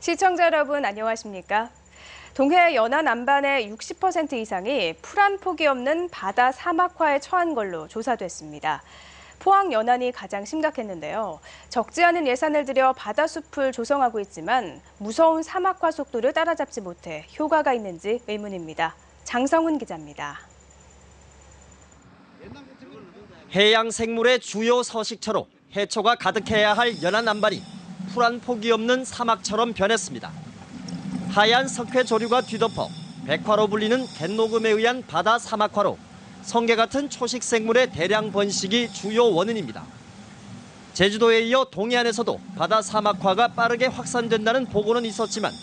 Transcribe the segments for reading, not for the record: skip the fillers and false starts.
시청자 여러분 안녕하십니까? 동해 연안 안반의 60% 이상이 풀 한 폭이 없는 바다 사막화에 처한 걸로 조사됐습니다. 포항 연안이 가장 심각했는데요. 적지 않은 예산을 들여 바다숲을 조성하고 있지만 무서운 사막화 속도를 따라잡지 못해 효과가 있는지 의문입니다. 장성훈 기자입니다. 해양 생물의 주요 서식처로 해초가 가득해야 할 연안 안반이 풀 한 폭이 없는 사막처럼 변했습니다. 하얀 석회 조류가 뒤덮어 백화로 불리는 갯녹음에 의한 바다 사막화로 성게 같은 초식 생물의 대량 번식이 주요 원인입니다. 제주도에 이어 동해안에서도 바다 사막화가 빠르게 확산된다는 보고는 있었지만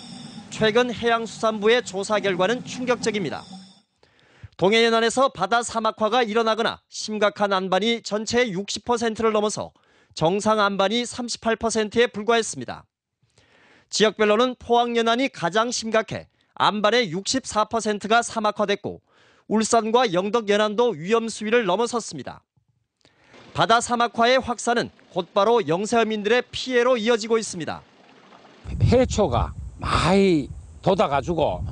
최근 해양수산부의 조사 결과는 충격적입니다. 동해 연안에서 바다 사막화가 일어나거나 심각한 안반이 전체의 60%를 넘어서 정상 안반이 38%에 불과했습니다. 지역별로는 포항 연안이 가장 심각해 안반의 64%가 사막화됐고 울산과 영덕 연안도 위험 수위를 넘어섰습니다. 바다 사막화의 확산은 곧바로 영세어민들의 피해로 이어지고 있습니다. 해초가 많이 돋아가지고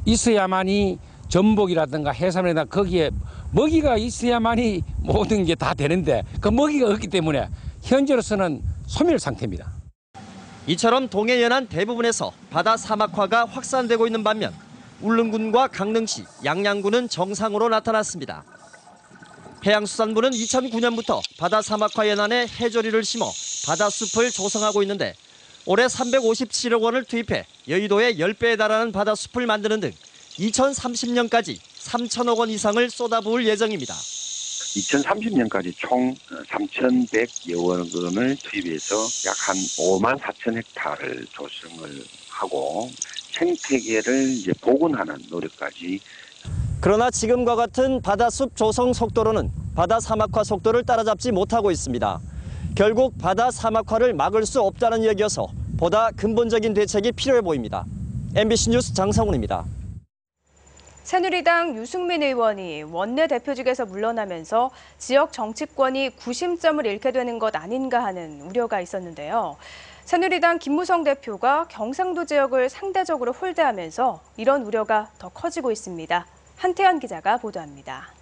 있어야만이 전복이라든가 해삼이나 거기에 먹이가 있어야만이 모든 게 다 되는데 그 먹이가 없기 때문에 현재로서는 소멸 상태입니다. 이처럼 동해 연안 대부분에서 바다 사막화가 확산되고 있는 반면 울릉군과 강릉시, 양양군은 정상으로 나타났습니다. 해양수산부는 2009년부터 바다 사막화 연안에 해조류를 심어 바다숲을 조성하고 있는데 올해 357억 원을 투입해 여의도의 10배에 달하는 바다숲을 만드는 등 2030년까지 3천억 원 이상을 쏟아부을 예정입니다. 2030년까지 총 3,100여 원을 투입해서 약 한 5만 4천 헥타를 조성을 하고 생태계를 이제 복원하는 노력까지. 그러나 지금과 같은 바다숲 조성 속도로는 바다 사막화 속도를 따라잡지 못하고 있습니다. 결국 바다 사막화를 막을 수 없다는 얘기여서 보다 근본적인 대책이 필요해 보입니다. MBC 뉴스 장성훈입니다. 새누리당 유승민 의원이 원내대표직에서 물러나면서 지역 정치권이 구심점을 잃게 되는 것 아닌가 하는 우려가 있었는데요. 새누리당 김무성 대표가 경상도 지역을 상대적으로 홀대하면서 이런 우려가 더 커지고 있습니다. 한태현 기자가 보도합니다.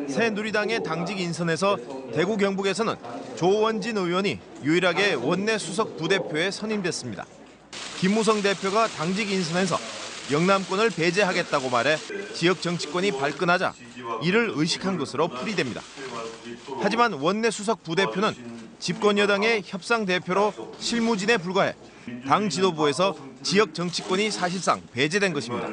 새누리당의 당직 인선에서 대구 경북에서는 조원진 의원이 유일하게 원내 수석 부대표에 선임됐습니다. 김무성 대표가 당직 인선에서 영남권을 배제하겠다고 말해 지역 정치권이 발끈하자 이를 의식한 것으로 풀이됩니다. 하지만 원내 수석 부대표는 집권 여당의 협상 대표로 실무진에 불과해 당 지도부에서 지역 정치권이 사실상 배제된 것입니다.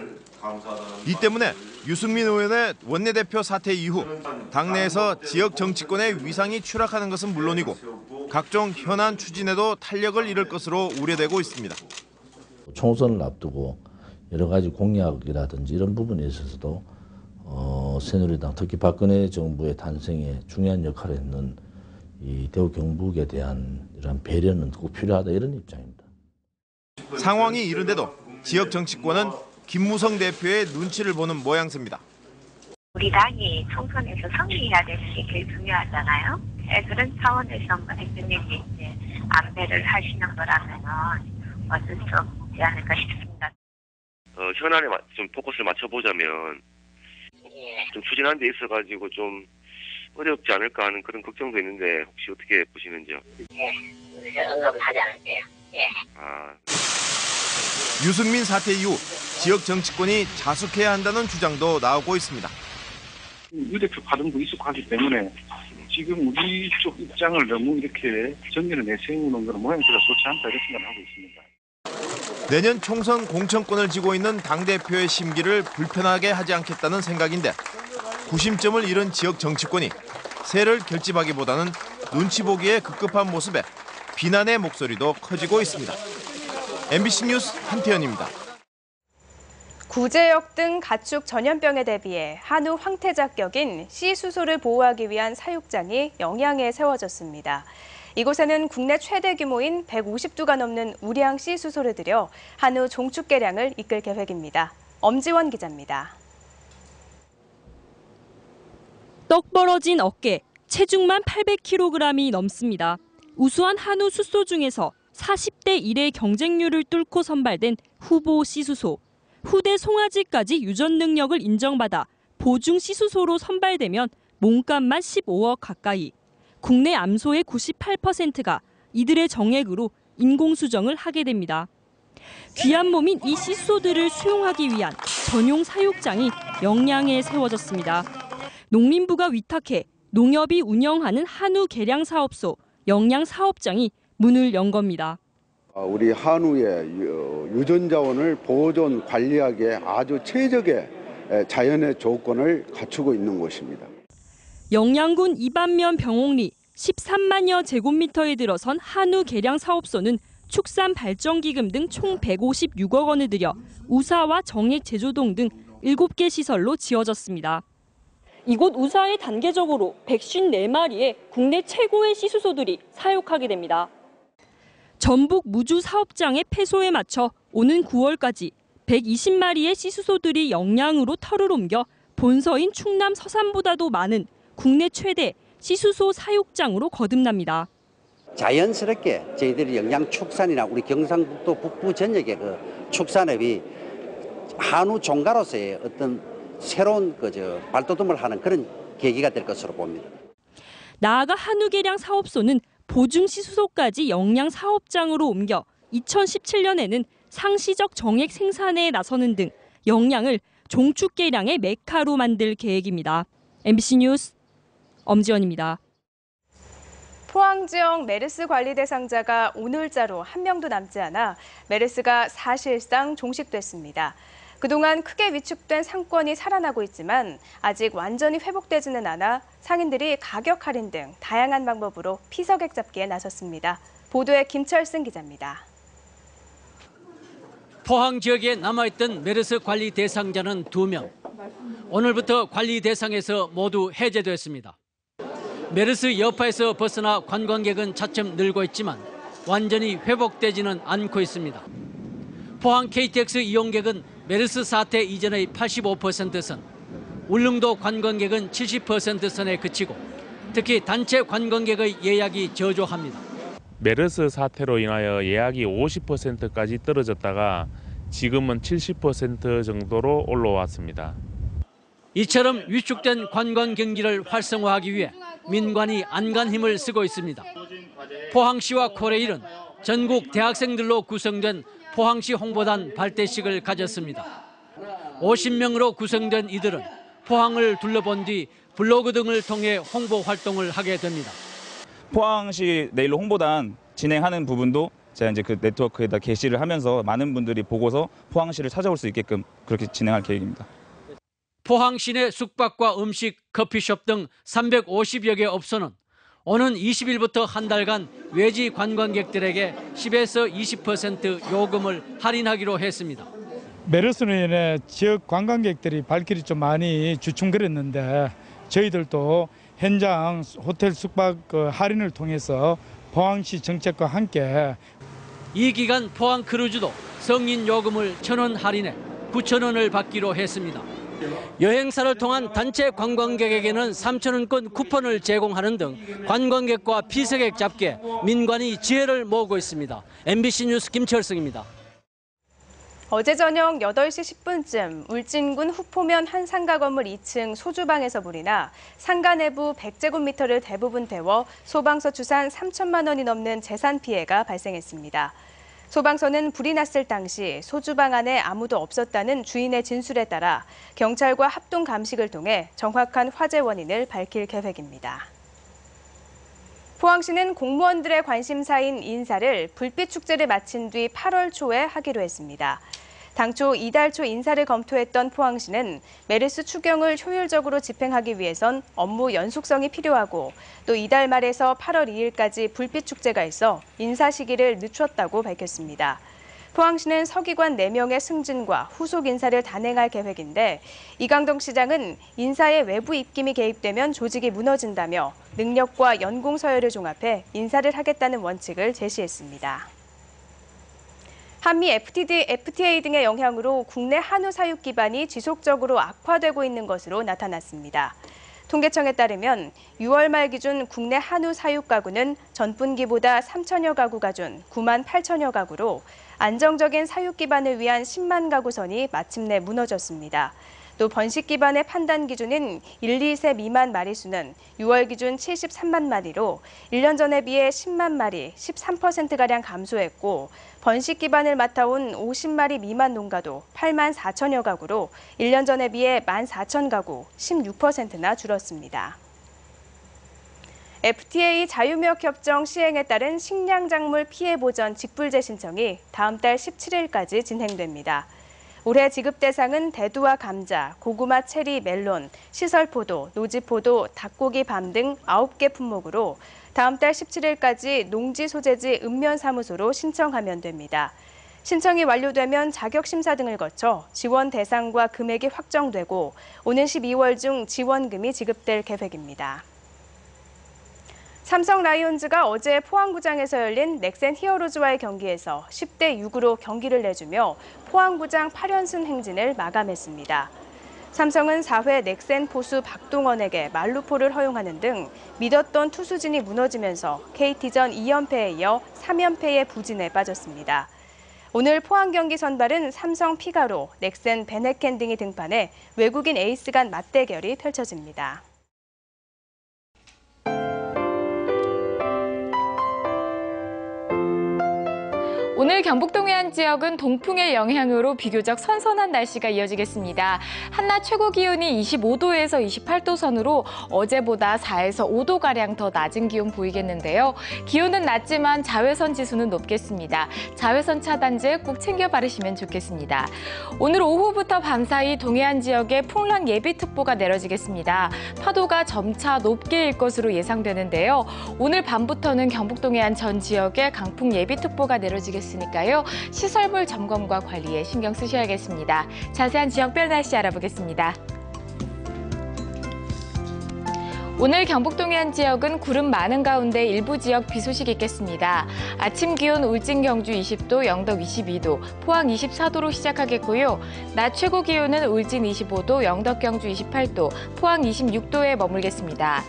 이 때문에 유승민 의원의 원내대표 사퇴 이후 당내에서 지역 정치권의 위상이 추락하는 것은 물론이고 각종 현안 추진에도 탄력을 잃을 것으로 우려되고 있습니다. 총선을 앞두고 여러 가지 공약이라든지 이런 부분에 있어서도 새누리당 특히 박근혜 정부의 탄생에 중요한 역할을 했는 이 대구 경북에 대한 이런 배려는 꼭 필요하다 이런 입장입니다. 상황이 이른데도 지역 정치권은 김무성 대표의 눈치를 보는 모양새입니다. 우리 당이 총선에서 승리해야 되는 게 제일 중요하잖아요. 그런 차원에서 대표님이 이제 안배를 하시는 거라면은 어쩔 수 없지 않을까 싶습니다. 현안에 좀 포커스를 맞춰보자면 좀 추진하는 데 있어가지고 좀 어렵지 않을까 하는 그런 걱정도 있는데 혹시 어떻게 보시는지요? 언급하지 않을게요. 유승민 사퇴 이후 지역 정치권이 자숙해야 한다는 주장도 나오고 있습니다. 유 대표 가동도 익숙하기 때문에 지금 우리 쪽 입장을 너무 이렇게 정면에 내세우는 것은 모양새가 좋지 않다 이렇게 생각을 하고 있습니다. 내년 총선 공천권을 쥐고 있는 당대표의 심기를 불편하게 하지 않겠다는 생각인데 구심점을 잃은 지역 정치권이 새를 결집하기보다는 눈치 보기에 급급한 모습에 비난의 목소리도 커지고 있습니다. MBC 뉴스 한태현입니다. 구제역 등 가축 전염병에 대비해 한우 황태자격인 C수소를 보호하기 위한 사육장이 영양에 세워졌습니다. 이곳에는 국내 최대 규모인 150두가 넘는 우량 C수소를 들여 한우 종축 개량을 이끌 계획입니다. 엄지원 기자입니다. 떡 벌어진 어깨, 체중만 800kg이 넘습니다. 우수한 한우 숫소 중에서 40대 1의 경쟁률을 뚫고 선발된 후보 시수소. 후대 송아지까지 유전 능력을 인정받아 보증 시수소로 선발되면 몸값만 15억 가까이. 국내 암소의 98%가 이들의 정액으로 인공수정을 하게 됩니다. 귀한 몸인 이 시수소들을 수용하기 위한 전용 사육장이 영양에 세워졌습니다. 농림부가 위탁해 농협이 운영하는 한우 개량 사업소 영양 사업장이 문을 연 겁니다. 우리 한우의 유전자원을 보존 관리하기에 아주 최적의 자연의 조건을 갖추고 있는 곳입니다. 영양군 이반면 병옥리 13만여 제곱미터에 들어선 한우 개량 사업소는 축산 발전기금 등 총 156억 원을 들여 우사와 정액 제조동 등 7개 시설로 지어졌습니다. 이곳 우사에 단계적으로 154마리의 국내 최고의 시수소들이 사육하게 됩니다. 전북 무주 사업장의 폐소에 맞춰 오는 9월까지 120마리의 시수소들이 영양으로 털을 옮겨 본서인 충남 서산보다도 많은 국내 최대 시수소 사육장으로 거듭납니다. 자연스럽게 저희들이 영양 축산이나 우리 경상북도 북부 전역의 그 축산업이 한우 종가로서의 어떤 새로운 발돋움을 하는 그런 계기가 될 것으로 봅니다. 나아가 한우 개량 사업소는 보증 시수소까지 영양 사업장으로 옮겨 2017년에는 상시적 정액 생산에 나서는 등 영양을 종축 개량의 메카로 만들 계획입니다. MBC 뉴스 엄지연입니다. 포항 지역 메르스 관리 대상자가 오늘자로 한 명도 남지 않아 메르스가 사실상 종식됐습니다. 그동안 크게 위축된 상권이 살아나고 있지만 아직 완전히 회복되지는 않아 상인들이 가격 할인 등 다양한 방법으로 피서객 잡기에 나섰습니다. 보도에 김철승 기자입니다. 포항 지역에 남아있던 메르스 관리 대상자는 2명. 오늘부터 관리 대상에서 모두 해제됐습니다. 메르스 여파에서 벗어나 관광객은 차츰 늘고 있지만 완전히 회복되지는 않고 있습니다. 포항 KTX 이용객은 메르스 사태 이전의 85%선, 울릉도 관광객은 70%선에 그치고 특히 단체 관광객의 예약이 저조합니다. 메르스 사태로 인하여 예약이 50%까지 떨어졌다가 지금은 70% 정도로 올라왔습니다. 이처럼 위축된 관광 경기를 활성화하기 위해 민관이 안간 힘을 쓰고 있습니다. 포항시와 코레일은 전국 대학생들로 구성된 포항시 홍보단 발대식을 가졌습니다. 50명으로 구성된 이들은 포항을 둘러본 뒤 블로그 등을 통해 홍보 활동을 하게 됩니다. 포항시 내일로 홍보단 진행하는 부분도 제가 이제 그 네트워크에다 게시를 하면서 많은 분들이 보고서 포항시를 찾아올 수 있게끔 그렇게 진행할 계획입니다. 포항 시내 숙박과 음식, 커피숍 등 350여 개 업소는 오는 20일부터 한 달간 외지 관광객들에게 10에서 20% 요금을 할인하기로 했습니다. 메르스로 인해 지역 관광객들이 발길이 좀 많이 주춤거렸는데 저희들도 현장 호텔 숙박 할인을 통해서 포항시 정책과 함께 이 기간 포항 크루즈도 성인 요금을 1,000원 할인해 9,000원을 받기로 했습니다. 여행사를 통한 단체 관광객에게는 3,000원권 쿠폰을 제공하는 등 관광객과 피서객 잡기에 민관이 지혜를 모으고 있습니다. MBC 뉴스 김철승입니다. 어제 저녁 8시 10분쯤 울진군 후포면 한 상가 건물 2층 소주방에서 불이 나 상가 내부 100제곱미터를 대부분 태워 소방서 추산 3천만 원이 넘는 재산 피해가 발생했습니다. 소방서는 불이 났을 당시 소주방 안에 아무도 없었다는 주인의 진술에 따라 경찰과 합동 감식을 통해 정확한 화재 원인을 밝힐 계획입니다. 포항시는 공무원들의 관심사인 인사를 불빛 축제를 마친 뒤 8월 초에 하기로 했습니다. 당초 이달 초 인사를 검토했던 포항시는 메르스 추경을 효율적으로 집행하기 위해선 업무 연속성이 필요하고 또 이달 말에서 8월 2일까지 불빛 축제가 있어 인사 시기를 늦췄다고 밝혔습니다. 포항시는 서기관 4명의 승진과 후속 인사를 단행할 계획인데 이강동 시장은 인사에 외부 입김이 개입되면 조직이 무너진다며 능력과 연공 서열을 종합해 인사를 하겠다는 원칙을 제시했습니다. 한미 FTA 등의 영향으로 국내 한우 사육 기반이 지속적으로 악화되고 있는 것으로 나타났습니다. 통계청에 따르면 6월 말 기준 국내 한우 사육 가구는 전분기보다 3천여 가구가 준 9만 8천여 가구로 안정적인 사육 기반을 위한 10만 가구 선이 마침내 무너졌습니다. 또 번식 기반의 판단 기준인 1, 2세 미만 마리수는 6월 기준 73만 마리로 1년 전에 비해 10만 마리, 13%가량 감소했고 번식 기반을 맡아온 50마리 미만 농가도 8만 4천여 가구로 1년 전에 비해 1만 4천 가구, 16%나 줄었습니다. FTA 자유무역 협정 시행에 따른 식량작물 피해 보전 직불제 신청이 다음 달 17일까지 진행됩니다. 올해 지급 대상은 대두와 감자, 고구마, 체리, 멜론, 시설포도, 노지포도, 닭고기, 밤 등 9개 품목으로 다음 달 17일까지 농지소재지 읍면사무소로 신청하면 됩니다. 신청이 완료되면 자격심사 등을 거쳐 지원 대상과 금액이 확정되고 오는 12월 중 지원금이 지급될 계획입니다. 삼성 라이온즈가 어제 포항구장에서 열린 넥센 히어로즈와의 경기에서 10대 6으로 경기를 내주며 포항구장 8연승 행진을 마감했습니다. 삼성은 4회 넥센 포수 박동원에게 만루포를 허용하는 등 믿었던 투수진이 무너지면서 KT전 2연패에 이어 3연패의 부진에 빠졌습니다. 오늘 포항 경기 선발은 삼성 피가로, 넥센 베네켄 등이 등판해 외국인 에이스 간 맞대결이 펼쳐집니다. 오늘 경북 동해안 지역은 동풍의 영향으로 비교적 선선한 날씨가 이어지겠습니다. 한낮 최고 기온이 25도에서 28도 선으로 어제보다 4에서 5도가량 더 낮은 기온 보이겠는데요. 기온은 낮지만 자외선 지수는 높겠습니다. 자외선 차단제 꼭 챙겨 바르시면 좋겠습니다. 오늘 오후부터 밤사이 동해안 지역에 풍랑 예비특보가 내려지겠습니다. 파도가 점차 높게 일 것으로 예상되는데요. 오늘 밤부터는 경북 동해안 전 지역에 강풍 예비특보가 내려지겠습니다. 니까요. 시설물 점검과 관리에 신경 쓰셔야겠습니다. 자세한 지역별 날씨 알아보겠습니다. 오늘 경북 동해안 지역은 구름 많은 가운데 일부 지역 비 소식이 있겠습니다. 아침 기온 울진 경주 20도, 영덕 22도, 포항 24도로 시작하겠고요. 낮 최고 기온은 울진 25도, 영덕 경주 28도, 포항 26도에 머물겠습니다.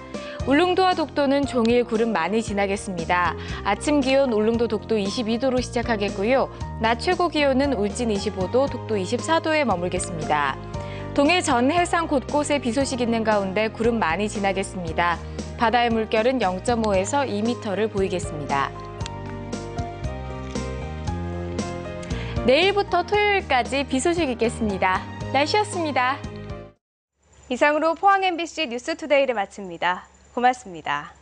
울릉도와 독도는 종일 구름 많이 지나겠습니다. 아침 기온 울릉도 독도 22도로 시작하겠고요. 낮 최고 기온은 울진 25도, 독도 24도에 머물겠습니다. 동해 전 해상 곳곳에 비 소식 있는 가운데 구름 많이 지나겠습니다. 바다의 물결은 0.5에서 2m를 보이겠습니다. 내일부터 토요일까지 비 소식 있겠습니다. 날씨였습니다. 이상으로 포항 MBC 뉴스투데이를 마칩니다. 고맙습니다.